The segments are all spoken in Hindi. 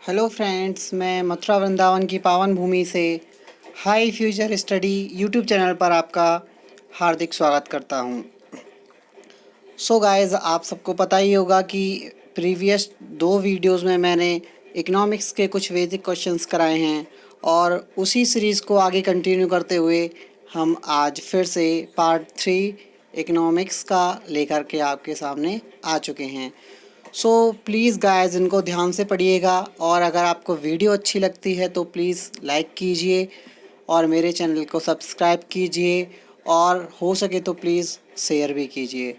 हेलो फ्रेंड्स, मैं मथुरा वृंदावन की पावन भूमि से high future study YouTube channel पर आपका हार्दिक स्वागत करता हूं। सो गाइस, आप सबको पता ही होगा कि प्रीवियस 2 वीडियोस में मैंने इकोनॉमिक्स के कुछ बेसिक क्वेश्चंस कराए हैं और उसी सीरीज़ को आगे कंटिन्यू करते हुए हम आज फिर से पार्ट 3 इकोनॉमिक्स का लेकर के आपके सामने आ चुके हैं। सो प्लीज़ गाइस, इनको ध्यान से पढ़िएगा और अगर आपको वीडियो अच्छी लगती है तो प्लीज़ लाइक कीजिए और मेरे चैनल को सब्सक्राइब कीजिए और हो सके तो प्लीज़ शेयर भी कीजिए।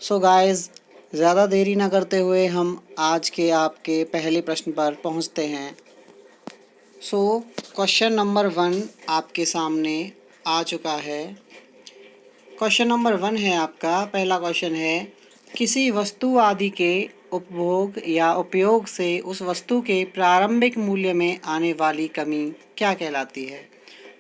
सो गाइस, ज़्यादा देरी ना करते हुए हम आज के आपके पहले प्रश्न पर पहुंचते हैं। सो क्वेश्चन नंबर 1 आपके सामने आ चुका है। क्वेश्चन नंबर 1 है आपका, पहला क्वेश्चन है, किसी वस्तु आदि के उपभोग या उपयोग से उस वस्तु के प्रारंभिक मूल्य में आने वाली कमी क्या कहलाती है।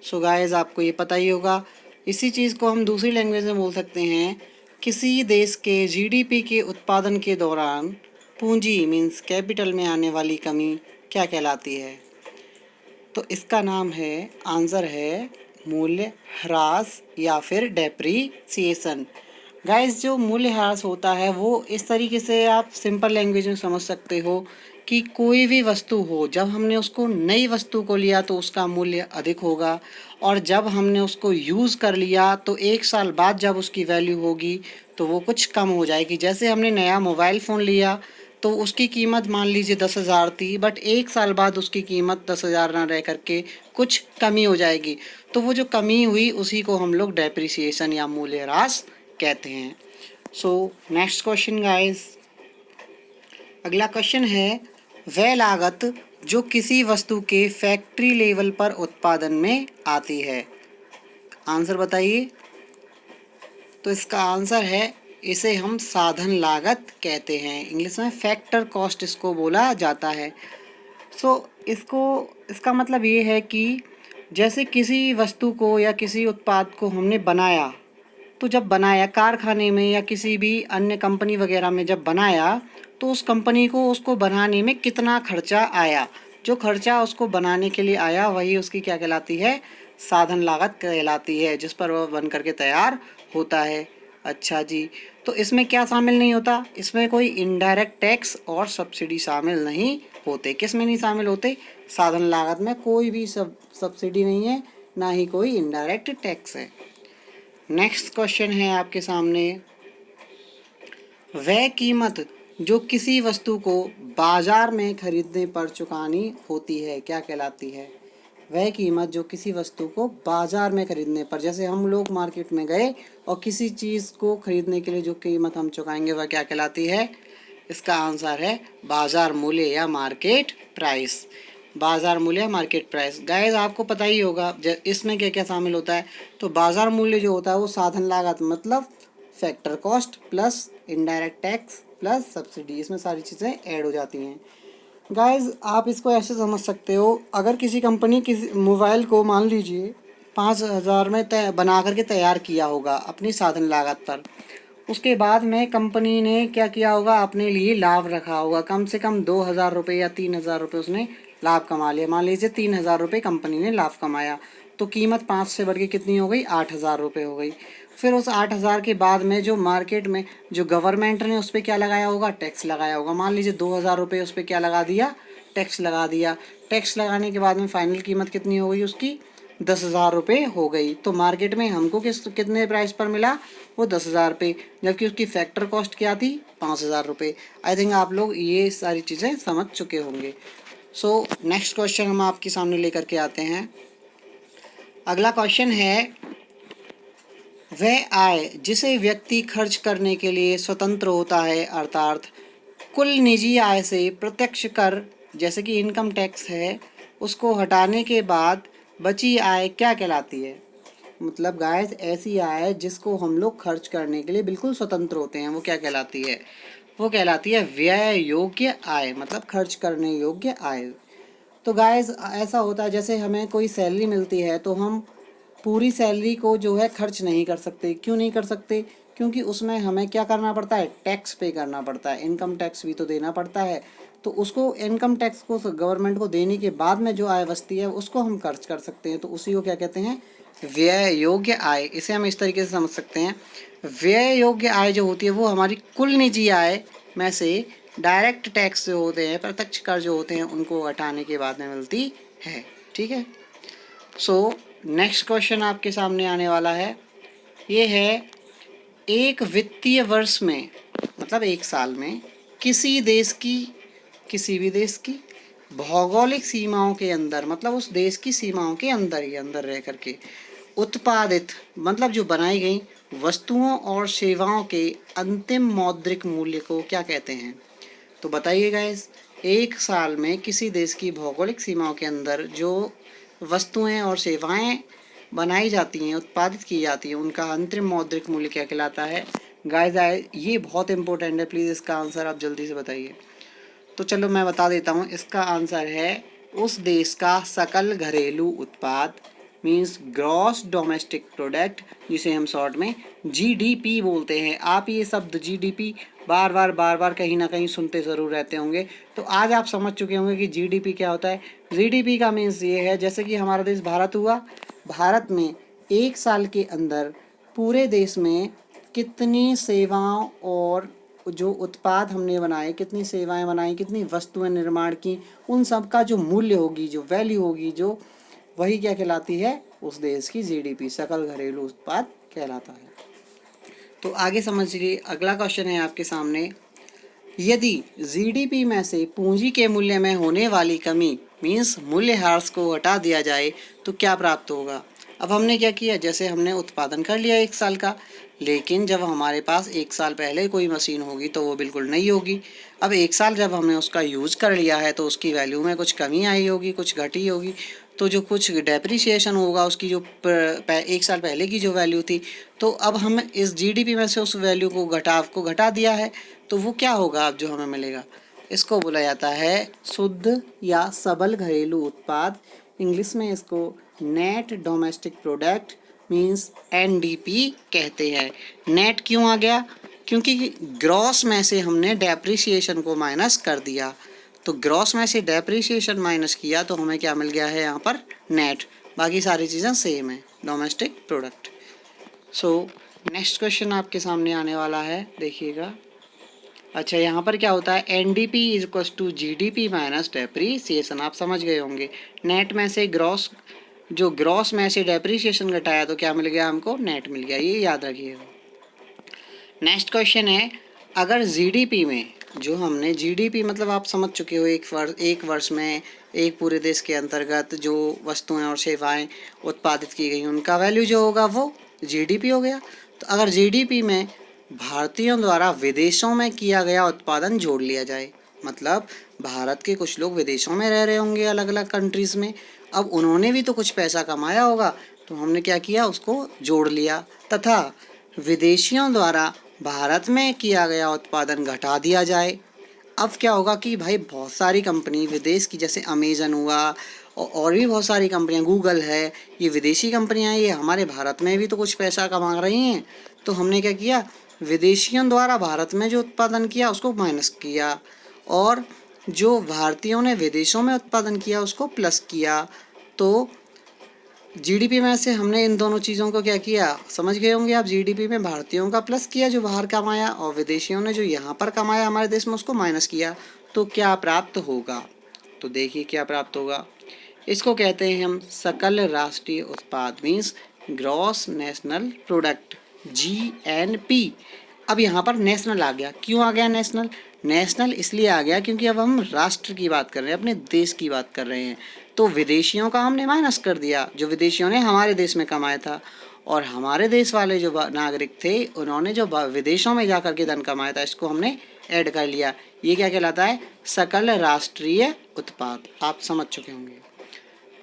सो गाइस, आपको ये पता ही होगा। इसी चीज़ को हम दूसरी लैंग्वेज में बोल सकते हैं, किसी देश के जीडीपी के उत्पादन के दौरान पूंजी मीन्स कैपिटल में आने वाली कमी क्या कहलाती है। तो इसका नाम है, आंसर है मूल्य ह्रास या फिर डेप्रीसिएशन। गाइस, जो मूल्य ह्रास होता है वो इस तरीके से आप सिंपल लैंग्वेज में समझ सकते हो कि कोई भी वस्तु हो, जब हमने उसको नई वस्तु को लिया तो उसका मूल्य अधिक होगा और जब हमने उसको यूज़ कर लिया तो 1 साल बाद जब उसकी वैल्यू होगी तो वो कुछ कम हो जाएगी। जैसे हमने नया मोबाइल फ़ोन लिया तो उसकी कीमत मान लीजिए 10,000 थी, बट 1 साल बाद उसकी कीमत 10,000 ना रह करके कुछ कमी हो जाएगी। तो वो जो कमी हुई उसी को हम लोग डेप्रिसिएशन या मूल्यह्रास कहते हैं। सो नेक्स्ट क्वेश्चन गाइस, अगला क्वेश्चन है, वह लागत जो किसी वस्तु के फैक्ट्री लेवल पर उत्पादन में आती है। आंसर बताइए। तो इसका आंसर है, इसे हम साधन लागत कहते हैं। इंग्लिश में फैक्टर कॉस्ट इसको बोला जाता है। सो इसका मतलब ये है कि जैसे किसी वस्तु को या किसी उत्पाद को हमने बनाया, तो जब बनाया कारखाने में या किसी भी अन्य कंपनी वगैरह में जब बनाया तो उस कंपनी को उसको बनाने में कितना खर्चा आया, जो खर्चा उसको बनाने के लिए आया वही उसकी क्या कहलाती है, साधन लागत कहलाती है, जिस पर वह बन करके तैयार होता है। अच्छा जी, तो इसमें क्या शामिल नहीं होता, इसमें कोई इनडायरेक्ट टैक्स और सब्सिडी शामिल नहीं होते। किस में नहीं शामिल होते, साधन लागत में कोई भी सब्सिडी नहीं है, ना ही कोई इनडायरेक्ट टैक्स है। नेक्स्ट क्वेश्चन है आपके सामने, वह कीमत जो किसी वस्तु को बाजार में खरीदने पर चुकानी होती है क्या कहलाती है। वह कीमत जो किसी वस्तु को बाजार में खरीदने पर, जैसे हम लोग मार्केट में गए और किसी चीज़ को खरीदने के लिए जो कीमत हम चुकाएंगे वह क्या कहलाती है। इसका आंसर है बाजार मूल्य या मार्केट प्राइस। बाजार मूल्य मार्केट प्राइस। गाइस, आपको पता ही होगा इसमें क्या क्या शामिल होता है। तो बाजार मूल्य जो होता है वो साधन लागत मतलब factor cost plus indirect tax plus subsidy, इसमें सारी चीज़ें ऐड हो जाती हैं। गाइस, आप इसको ऐसे समझ सकते हो, अगर किसी कंपनी किसी मोबाइल को मान लीजिए 5,000 में बना करके तैयार किया होगा अपनी साधन लागत पर, उसके बाद में कंपनी ने क्या किया होगा, अपने लिए लाभ रखा होगा, कम से कम 2,000 रुपये या 3,000 रुपये उसने लाभ कमा लिया। मान लीजिए 3,000 रुपये कंपनी ने लाभ कमाया, तो कीमत 5 से बढ़ के कितनी हो गई, 8,000 रुपये हो गई। फिर उस 8,000 के बाद में जो मार्केट में जो गवर्नमेंट ने उस पर क्या लगाया होगा, टैक्स लगाया होगा। मान लीजिए 2,000 रुपये उस पर क्या लगा दिया, टैक्स लगा दिया। टैक्स लगाने के बाद में फाइनल कीमत कितनी हो गई उसकी, 10,000 रुपये हो गई। तो मार्केट में हमको कितने प्राइस पर मिला, वो 10,000 पे, जबकि उसकी फैक्टर कॉस्ट क्या थी, 5,000 रुपये। आई थिंक आप लोग ये सारी चीज़ें समझ चुके होंगे। सो नेक्स्ट क्वेश्चन हम आपके सामने लेकर के आते हैं। अगला क्वेश्चन है, वह आय जिसे व्यक्ति खर्च करने के लिए स्वतंत्र होता है, अर्थात कुल निजी आय से प्रत्यक्ष कर जैसे कि इनकम टैक्स है उसको हटाने के बाद बची आय क्या कहलाती है। मतलब गाइस, ऐसी आय जिसको हम लोग खर्च करने के लिए बिल्कुल स्वतंत्र होते हैं वो क्या कहलाती है, वो कहलाती है व्यय योग्य आय, मतलब खर्च करने योग्य आय। तो गाइस, ऐसा होता है जैसे हमें कोई सैलरी मिलती है तो हम पूरी सैलरी को जो है खर्च नहीं कर सकते। क्यों नहीं कर सकते, क्योंकि उसमें हमें क्या करना पड़ता है, टैक्स पे करना पड़ता है, इनकम टैक्स भी तो देना पड़ता है। तो उसको इनकम टैक्स को गवर्नमेंट को देने के बाद में जो आय बचती है उसको हम खर्च कर सकते हैं, तो उसी को क्या कहते हैं, व्यय योग्य आय। इसे हम इस तरीके से समझ सकते हैं, व्यय योग्य आय जो होती है वो हमारी कुल निजी आय में से डायरेक्ट टैक्स जो होते हैं, प्रत्यक्ष कर जो होते हैं, उनको हटाने के बाद में मिलती है। ठीक है। सो नेक्स्ट क्वेश्चन आपके सामने आने वाला है, ये है एक वित्तीय वर्ष में, मतलब एक साल में, किसी भी देश की भौगोलिक सीमाओं के अंदर, मतलब उस देश की सीमाओं के अंदर ही अंदर रह करके उत्पादित, मतलब जो बनाई गई वस्तुओं और सेवाओं के अंतिम मौद्रिक मूल्य को क्या कहते हैं। तो बताइए गाइस, एक साल में किसी देश की भौगोलिक सीमाओं के अंदर जो वस्तुएं और सेवाएं बनाई जाती हैं, उत्पादित की जाती हैं, उनका अंतरिम मौद्रिक मूल्य क्या कहलाता है। गाइस ये बहुत इंपॉर्टेंट है, प्लीज़ इसका आंसर आप जल्दी से बताइए। तो चलो मैं बता देता हूँ, इसका आंसर है उस देश का सकल घरेलू उत्पाद, मीन्स ग्रॉस डोमेस्टिक प्रोडक्ट, जिसे हम शॉर्ट में जीडीपी बोलते हैं। आप ये शब्द जीडीपी बार बार कहीं ना कहीं सुनते ज़रूर रहते होंगे, तो आज आप समझ चुके होंगे कि जीडीपी क्या होता है। जीडीपी का मीन्स ये है, जैसे कि हमारा देश भारत हुआ, भारत में एक साल के अंदर पूरे देश में कितनी सेवाओं और जो उत्पाद हमने बनाए, कितनी सेवाएं बनाई, कितनी वस्तुएं निर्माण की, उन सब का जो मूल्य होगी, जो वैल्यू होगी, जो वही क्या कहलाती है, उस देश की जीडीपी, सकल घरेलू उत्पाद कहलाता है। तो आगे समझिए, अगला क्वेश्चन है आपके सामने, यदि जीडीपी में से पूंजी के मूल्य में होने वाली कमी, मीन्स मूल्यह्रास को हटा दिया जाए तो क्या प्राप्त होगा। अब हमने क्या किया, जैसे हमने उत्पादन कर लिया एक साल का, लेकिन जब हमारे पास एक साल पहले कोई मशीन होगी तो वो बिल्कुल नई होगी। अब एक साल जब हमने उसका यूज़ कर लिया है तो उसकी वैल्यू में कुछ कमी आई होगी, कुछ घटी होगी, तो जो कुछ डेप्रिसिएशन होगा उसकी, जो एक साल पहले की जो वैल्यू थी, तो अब हम इस जीडीपी में से उस वैल्यू को घटा दिया है, तो वो क्या होगा अब जो हमें मिलेगा, इसको बोला जाता है शुद्ध या सबल घरेलू उत्पाद। इंग्लिश में इसको net domestic product means NDP कहते हैं। नेट क्यों आ गया, क्योंकि ग्रॉस में से हमने डेप्रिसिएशन को माइनस कर दिया, तो ग्रॉस में से डेप्रिसिएशन माइनस किया तो हमें क्या मिल गया है यहाँ पर, नेट। बाकी सारी चीज़ें सेम है, domestic product. So next question आपके सामने आने वाला है, देखिएगा। अच्छा, यहाँ पर क्या होता है, N D P is equals to G D P minus depreciation, आप समझ गए होंगे। नेट में से ग्रॉस, जो ग्रॉस में से डेप्रीसिएशन घटाया तो क्या मिल गया हमको, नेट मिल गया, ये याद रखिएगा। नेक्स्ट क्वेश्चन है, अगर जीडीपी में, जो हमने जीडीपी मतलब आप समझ चुके हो, एक वर्ष में एक पूरे देश के अंतर्गत जो वस्तुएं और सेवाएं उत्पादित की गई उनका वैल्यू जो होगा वो जीडीपी हो गया। तो अगर जीडीपी में भारतीयों द्वारा विदेशों में किया गया उत्पादन जोड़ लिया जाए, मतलब भारत के कुछ लोग विदेशों में रह रहे होंगे अलग अलग कंट्रीज़ में, अब उन्होंने भी तो कुछ पैसा कमाया होगा, तो हमने क्या किया, उसको जोड़ लिया, तथा विदेशियों द्वारा भारत में किया गया उत्पादन घटा दिया जाए। अब क्या होगा कि भाई बहुत सारी कंपनी विदेश की, जैसे अमेजन हुआ और भी बहुत सारी कंपनियां, गूगल है, ये विदेशी कंपनियां, ये हमारे भारत में भी तो कुछ पैसा कमा रही हैं। तो हमने क्या किया, विदेशियों द्वारा भारत में जो उत्पादन किया उसको माइनस किया, और जो भारतीयों ने विदेशों में उत्पादन किया उसको प्लस किया। तो जीडीपी में से हमने इन दोनों चीज़ों को क्या किया, समझ गए होंगे आप। जीडीपी में भारतीयों का प्लस किया जो बाहर कमाया, और विदेशियों ने जो यहाँ पर कमाया हमारे देश में उसको माइनस किया, तो क्या प्राप्त होगा। तो देखिए क्या प्राप्त होगा, इसको कहते हैं हम सकल राष्ट्रीय उत्पाद, means gross national product, GNP। अब यहाँ पर नेशनल आ गया, क्यों आ गया नेशनल, नेशनल इसलिए आ गया क्योंकि अब हम राष्ट्र की बात कर रहे हैं, अपने देश की बात कर रहे हैं। तो विदेशियों का हमने माइनस कर दिया, जो विदेशियों ने हमारे देश में कमाया था, और हमारे देश वाले जो नागरिक थे उन्होंने जो विदेशों में जाकर के धन कमाया था, इसको हमने ऐड कर लिया। ये क्या कहलाता है, सकल राष्ट्रीय उत्पाद, आप समझ चुके होंगे।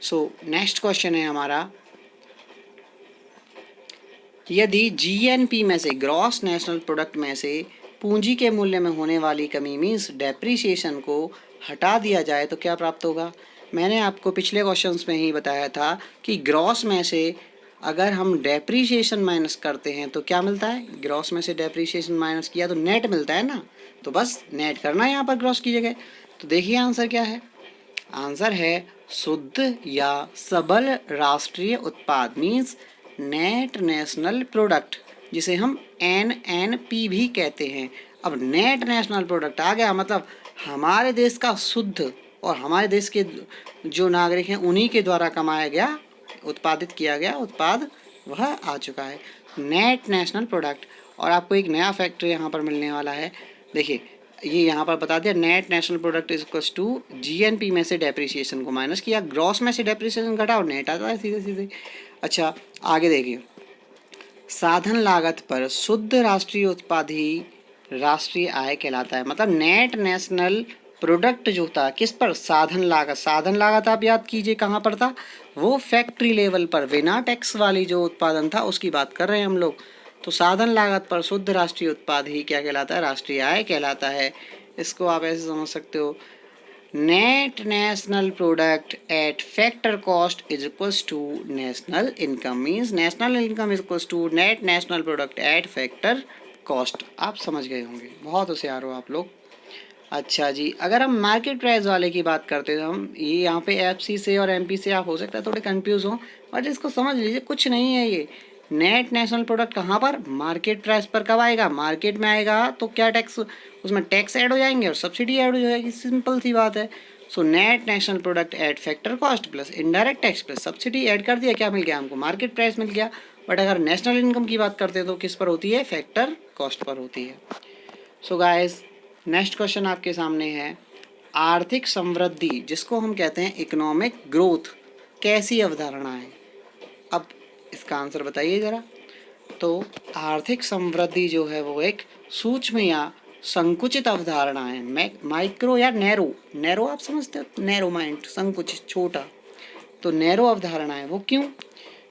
सो नेक्स्ट क्वेश्चन है हमारा, यदि GNP में से, ग्रॉस नेशनल प्रोडक्ट में से पूंजी के मूल्य में होने वाली कमी मीन्स डेप्रीसिएशन को हटा दिया जाए तो क्या प्राप्त होगा। मैंने आपको पिछले क्वेश्चंस में ही बताया था कि ग्रॉस में से अगर हम डेप्रीसिएशन माइनस करते हैं तो क्या मिलता है, ग्रॉस में से डेप्रीसिएशन माइनस किया तो नेट मिलता है ना, तो बस नेट करना है यहाँ पर ग्रॉस की जगह। तो देखिए आंसर क्या है। आंसर है शुद्ध या सबल राष्ट्रीय उत्पाद, मीन्स नेट नेशनल प्रोडक्ट, जिसे हम NNP भी कहते हैं। अब नेट नेशनल प्रोडक्ट आ गया, मतलब हमारे देश का शुद्ध और हमारे देश के जो नागरिक हैं उन्हीं के द्वारा कमाया गया, उत्पादित किया गया उत्पाद वह आ चुका है, नेट नेशनल प्रोडक्ट। और आपको एक नया फैक्टर यहाँ पर मिलने वाला है। देखिए ये यहाँ पर बता दिया, net national product is equals to GNP में से डेप्रिसिएशन को माइनस किया, ग्रॉस में से डेप्रिसिएशन घटा और नेट आता है सीधे सीधे। अच्छा आगे देखिए, साधन लागत पर शुद्ध राष्ट्रीय उत्पाद ही राष्ट्रीय आय कहलाता है। मतलब नेट नेशनल प्रोडक्ट जो था किस पर, साधन लागत। साधन लागत आप याद कीजिए कहाँ पर था, वो फैक्ट्री लेवल पर बिना टैक्स वाली जो उत्पादन था उसकी बात कर रहे हैं हम लोग। तो साधन लागत पर शुद्ध राष्ट्रीय उत्पाद ही क्या कहलाता है, राष्ट्रीय आय कहलाता है। इसको आप ऐसे समझ सकते हो, net national product at factor cost is equals to national income, means national income is equals to net national product at factor cost. आप समझ गए होंगे, बहुत होशियार हो आप लोग। अच्छा जी, अगर हम मार्केट प्राइस वाले की बात करते हैं तो हम ये यहाँ पे FC से और MP से आप हो सकता है थोड़े कंफ्यूज हो, बट इसको समझ लीजिए, कुछ नहीं है ये। नेट नेशनल प्रोडक्ट कहाँ पर, मार्केट प्राइस पर कब आएगा, मार्केट में आएगा तो क्या टैक्स, उसमें टैक्स ऐड हो जाएंगे और सब्सिडी ऐड हो जाएगी, सिंपल सी बात है। So net national product at factor cost plus indirect tax plus subsidy add कर दिया, क्या मिल गया हमको, मार्केट प्राइस मिल गया। बट अगर नेशनल इनकम की बात करते हैं तो किस पर होती है, फैक्टर कॉस्ट पर होती है। सो गाइस नेक्स्ट क्वेश्चन आपके सामने है, आर्थिक समृद्धि जिसको हम कहते हैं इकोनॉमिक ग्रोथ कैसी अवधारणा है। अब इसका आंसर बताइए ज़रा। तो आर्थिक समृद्धि जो है वो एक सूक्ष्म या संकुचित अवधारणा है। माइक्रो या नैरो आप समझते हो, नैरो माइंड, संकुचित छोटा, तो नैरो अवधारणा है वो। क्यों,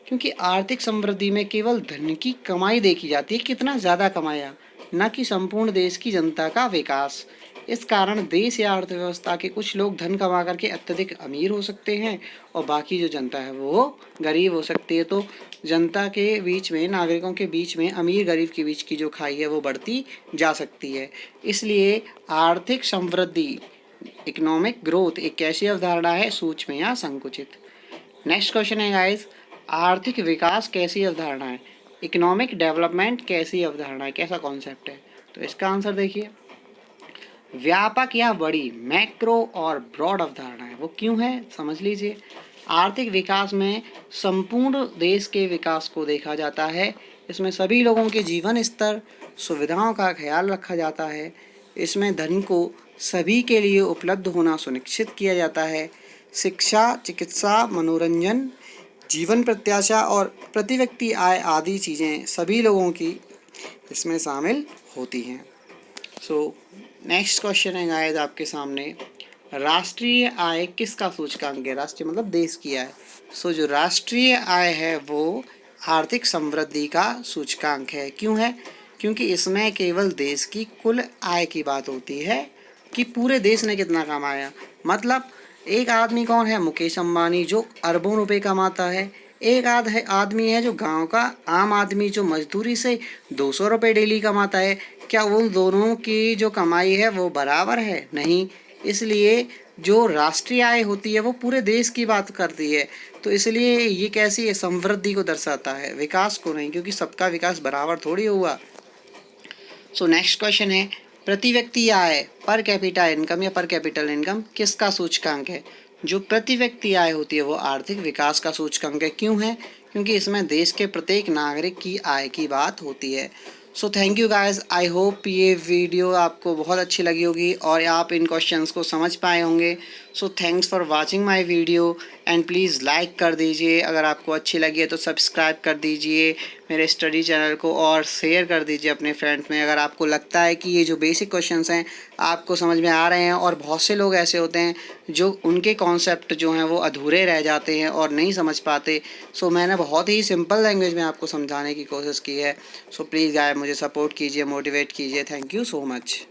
क्योंकि आर्थिक समृद्धि में केवल धन की कमाई देखी जाती है, कितना ज़्यादा कमाया, न कि संपूर्ण देश की जनता का विकास। इस कारण देश या अर्थव्यवस्था के कुछ लोग धन कमा करके अत्यधिक अमीर हो सकते हैं और बाकी जो जनता है वो गरीब हो सकती है। तो जनता के बीच में, नागरिकों के बीच में, अमीर गरीब के बीच की जो खाई है वो बढ़ती जा सकती है। इसलिए आर्थिक समृद्धि, इकोनॉमिक ग्रोथ एक कैसी अवधारणा है, सूक्ष्म या संकुचित। नेक्स्ट क्वेश्चन है गाइस, आर्थिक विकास कैसी अवधारणा है, इकोनॉमिक डेवलपमेंट कैसी अवधारणा है, कैसा कॉन्सेप्ट है। तो इसका आंसर देखिए, व्यापक या बड़ी, मैक्रो और ब्रॉड अवधारणा है वो। क्यों है समझ लीजिए, आर्थिक विकास में संपूर्ण देश के विकास को देखा जाता है, इसमें सभी लोगों के जीवन स्तर, सुविधाओं का ख्याल रखा जाता है, इसमें धन को सभी के लिए उपलब्ध होना सुनिश्चित किया जाता है, शिक्षा, चिकित्सा, मनोरंजन, जीवन प्रत्याशा और प्रति व्यक्ति आय आदि चीज़ें सभी लोगों की इसमें शामिल होती हैं। सो नेक्स्ट क्वेश्चन है गाइस आपके सामने, राष्ट्रीय आय किसका सूचकांक है, राष्ट्रीय मतलब देश की आय। सो जो राष्ट्रीय आय है वो आर्थिक समृद्धि का सूचकांक है। क्यों है, क्योंकि इसमें केवल देश की कुल आय की बात होती है कि पूरे देश ने कितना कमाया। मतलब एक आदमी कौन है, मुकेश अंबानी, जो अरबों रुपए कमाता है। एक आदमी है जो गांव का आम आदमी, जो मजदूरी से 200 रुपये डेली कमाता है। क्या उन दोनों की जो कमाई है वो बराबर है, नहीं। इसलिए जो राष्ट्रीय आय होती है वो पूरे देश की बात करती है। तो इसलिए ये कैसी है, समृद्धि को दर्शाता है, विकास को नहीं, क्योंकि सबका विकास बराबर थोड़ी हुआ। सो नेक्स्ट क्वेश्चन है, प्रति व्यक्ति आय, पर कैपिटा इनकम या पर कैपिटल इनकम किसका सूचकांक है। जो प्रति व्यक्ति आय होती है वो आर्थिक विकास का सूचकांक है। क्यों है, क्योंकि इसमें देश के प्रत्येक नागरिक की आय की बात होती है। So thank you guys, I hope ये वीडियो आपको बहुत अच्छी लगी होगी और आप इन क्वेश्चंस को समझ पाए होंगे। So thanks for watching my video and please like कर दीजिए, अगर आपको अच्छी लगी है तो सब्सक्राइब कर दीजिए मेरे स्टडी चैनल को और शेयर कर दीजिए अपने फ्रेंड्स में। अगर आपको लगता है कि ये जो बेसिक क्वेश्चंस हैं आपको समझ में आ रहे हैं, और बहुत से लोग ऐसे होते हैं जो उनके कॉन्सेप्ट जो हैं वो अधूरे रह जाते हैं और नहीं समझ पाते। सो मैंने बहुत ही सिंपल लैंग्वेज में आपको समझाने की कोशिश की है। सो प्लीज़ गाइस मुझे सपोर्ट कीजिए, मोटिवेट कीजिए। Thank you so much.